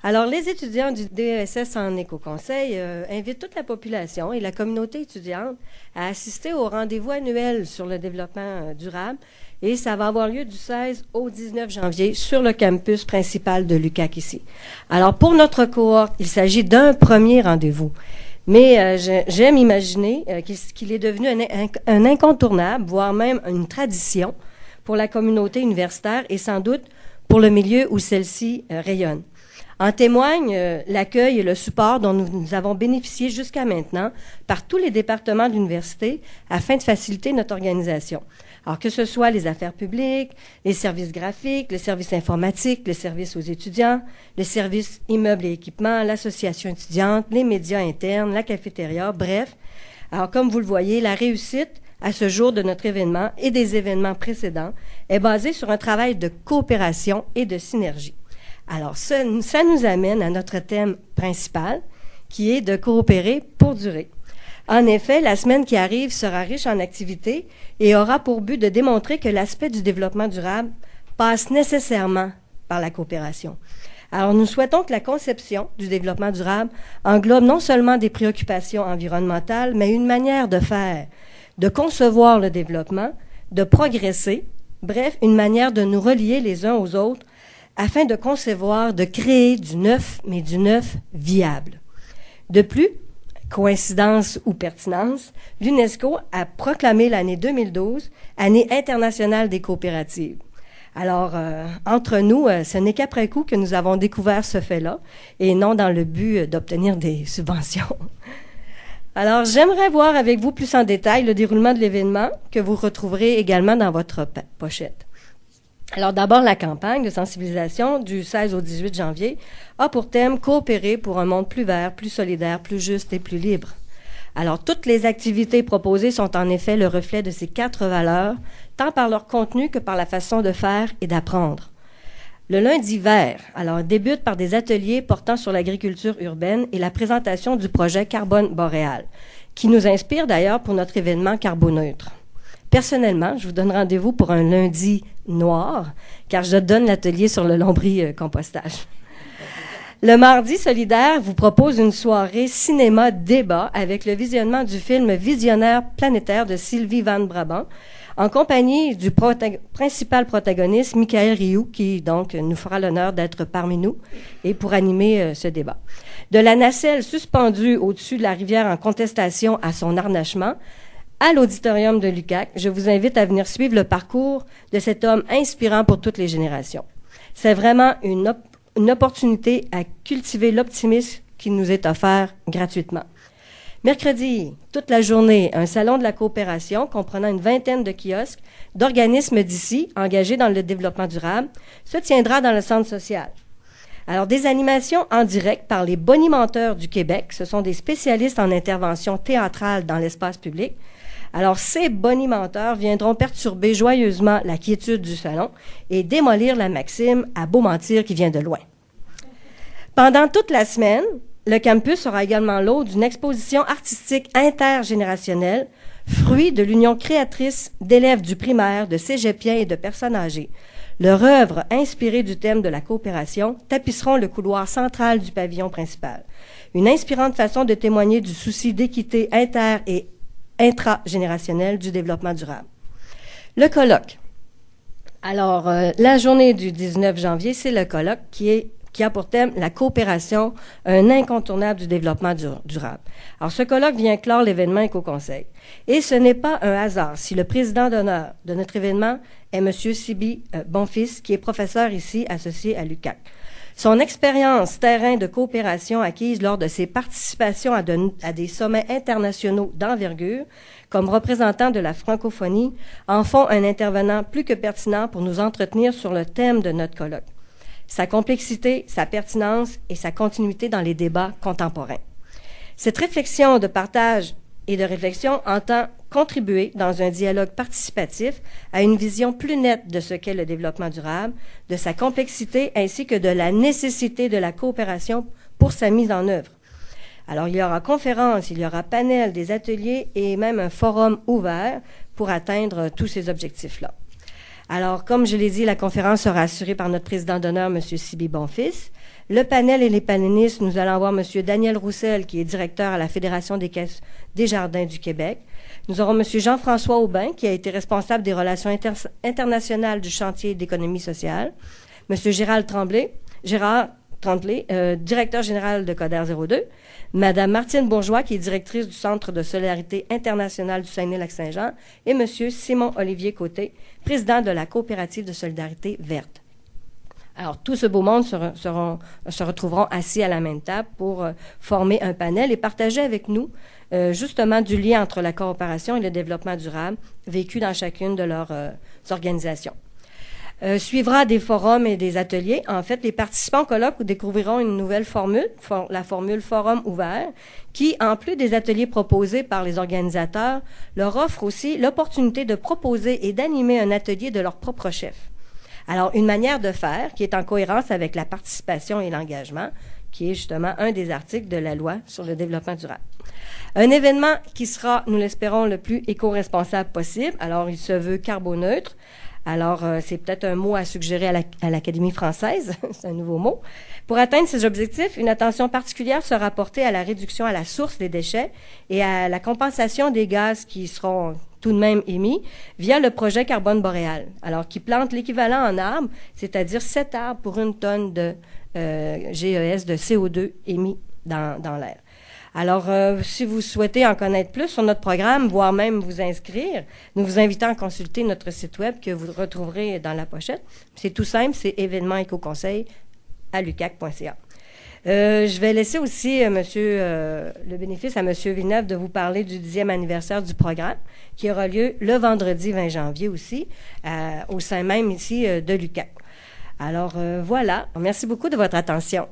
Alors, les étudiants du DESS en éco-conseil invitent toute la population et la communauté étudiante à assister au rendez-vous annuel sur le développement durable. Et ça va avoir lieu du 16 au 19 janvier sur le campus principal de l'UQAC ici. Alors, pour notre cohorte, il s'agit d'un premier rendez-vous. Mais j'aime imaginer qu'il est devenu un incontournable, voire même une tradition pour la communauté universitaire et sans doute pour le milieu où celle-ci rayonne. En témoigne l'accueil et le support dont nous avons bénéficié jusqu'à maintenant par tous les départements de l'université afin de faciliter notre organisation. Alors que ce soit les affaires publiques, les services graphiques, les services informatiques, les services aux étudiants, les services immeubles et équipements, l'association étudiante, les médias internes, la cafétéria, bref. Alors comme vous le voyez, la réussite à ce jour de notre événement et des événements précédents est basée sur un travail de coopération et de synergie. Alors, ça nous amène à notre thème principal, qui est de coopérer pour durer. En effet, la semaine qui arrive sera riche en activités et aura pour but de démontrer que l'aspect du développement durable passe nécessairement par la coopération. Alors, nous souhaitons que la conception du développement durable englobe non seulement des préoccupations environnementales, mais une manière de faire, de concevoir le développement, de progresser, bref, une manière de nous relier les uns aux autres afin de concevoir, de créer du neuf, mais du neuf viable. De plus, coïncidence ou pertinence, l'UNESCO a proclamé l'année 2012 Année internationale des coopératives. Alors, entre nous, ce n'est qu'après coup que nous avons découvert ce fait-là, et non dans le but d'obtenir des subventions. Alors, j'aimerais voir avec vous plus en détail le déroulement de l'événement que vous retrouverez également dans votre pochette. Alors, d'abord, la campagne de sensibilisation du 16 au 18 janvier a pour thème « Coopérer pour un monde plus vert, plus solidaire, plus juste et plus libre ». Alors, toutes les activités proposées sont en effet le reflet de ces 4 valeurs, tant par leur contenu que par la façon de faire et d'apprendre. Le lundi vert, alors, débute par des ateliers portant sur l'agriculture urbaine et la présentation du projet Carbone Boréal, qui nous inspire d'ailleurs pour notre événement carboneutre. Personnellement, je vous donne rendez-vous pour un lundi noir, car je donne l'atelier sur le lombric-compostage. Le mardi solidaire vous propose une soirée cinéma-débat avec le visionnement du film Visionnaire planétaire de Sylvie Van Brabant, en compagnie du principal protagoniste, Michael Rioux, qui donc nous fera l'honneur d'être parmi nous et pour animer ce débat. De la nacelle suspendue au-dessus de la rivière en contestation à son harnachement, à l'auditorium de l'UQAC, je vous invite à venir suivre le parcours de cet homme inspirant pour toutes les générations. C'est vraiment une opportunité à cultiver l'optimisme qui nous est offert gratuitement. Mercredi, toute la journée, un salon de la coopération comprenant une vingtaine de kiosques d'organismes d'ici engagés dans le développement durable se tiendra dans le centre social. Alors, des animations en direct par les bonimenteurs du Québec, ce sont des spécialistes en intervention théâtrale dans l'espace public. Alors, ces bonimenteurs viendront perturber joyeusement la quiétude du salon et démolir la maxime « à beau mentir qui vient de loin ». Pendant toute la semaine, le campus sera également l'hôte d'une exposition artistique intergénérationnelle, fruit de l'union créatrice d'élèves du primaire, de cégepiens et de personnes âgées. Leurs œuvres, inspirées du thème de la coopération, tapisseront le couloir central du pavillon principal. Une inspirante façon de témoigner du souci d'équité inter- et intragénérationnel du développement durable. Le colloque. Alors, la journée du 19 janvier, c'est le colloque qui a pour thème la coopération, un incontournable du développement durable. Alors, ce colloque vient clore l'événement Éco-Conseil. Et ce n'est pas un hasard si le président d'honneur de notre événement est M. Sibi Bonfils, qui est professeur ici, associé à l'UQAC. Son expérience terrain de coopération acquise lors de ses participations à des sommets internationaux d'envergure, comme représentant de la francophonie, en font un intervenant plus que pertinent pour nous entretenir sur le thème de notre colloque. Sa complexité, sa pertinence et sa continuité dans les débats contemporains. Cette réflexion de partage et de réflexion entend contribuer dans un dialogue participatif à une vision plus nette de ce qu'est le développement durable, de sa complexité ainsi que de la nécessité de la coopération pour sa mise en œuvre. Alors, il y aura conférences, il y aura panel, des ateliers et même un forum ouvert pour atteindre tous ces objectifs-là. Alors, comme je l'ai dit, la conférence sera assurée par notre président d'honneur, M. Sibi Bonfils. Le panel et les panélistes, nous allons avoir M. Daniel Roussel, qui est directeur à la Fédération des caisses des jardins du Québec. Nous aurons M. Jean-François Aubin, qui a été responsable des relations internationales du chantier d'économie sociale. M. Gérard Tremblay, directeur général de Coder 02. Mme Martine Bourgeois, qui est directrice du Centre de solidarité internationale du Saguenay-Lac-Saint-Jean. Et M. Simon-Olivier Côté, président de la coopérative de solidarité verte. Alors, tout ce beau monde se retrouveront assis à la même table pour former un panel et partager avec nous justement du lien entre la coopération et le développement durable vécu dans chacune de leurs organisations. Suivra des forums et des ateliers. En fait, les participants au colloque découvriront une nouvelle formule, la formule forum ouvert, qui, en plus des ateliers proposés par les organisateurs, leur offre aussi l'opportunité de proposer et d'animer un atelier de leur propre chef. Alors, une manière de faire qui est en cohérence avec la participation et l'engagement, qui est justement un des articles de la loi sur le développement durable. Un événement qui sera, nous l'espérons, le plus éco-responsable possible. Alors, il se veut carboneutre. Alors, c'est peut-être un mot à suggérer à l'Académie française, c'est un nouveau mot. Pour atteindre ces objectifs, une attention particulière sera portée à la réduction à la source des déchets et à la compensation des gaz qui seront tout de même émis via le projet Carbone Boréal, alors qui plante l'équivalent en arbres, c'est-à-dire 7 arbres pour 1 tonne de GES, de CO2 émis dans l'air. Alors, si vous souhaitez en connaître plus sur notre programme, voire même vous inscrire, nous vous invitons à consulter notre site web que vous retrouverez dans la pochette. C'est tout simple, c'est événement éco-conseil à lucac.ca. Je vais laisser aussi le bénéfice à M. Villeneuve de vous parler du 10e anniversaire du programme qui aura lieu le vendredi 20 janvier aussi, au sein même ici de l'UQAC. Alors voilà, merci beaucoup de votre attention.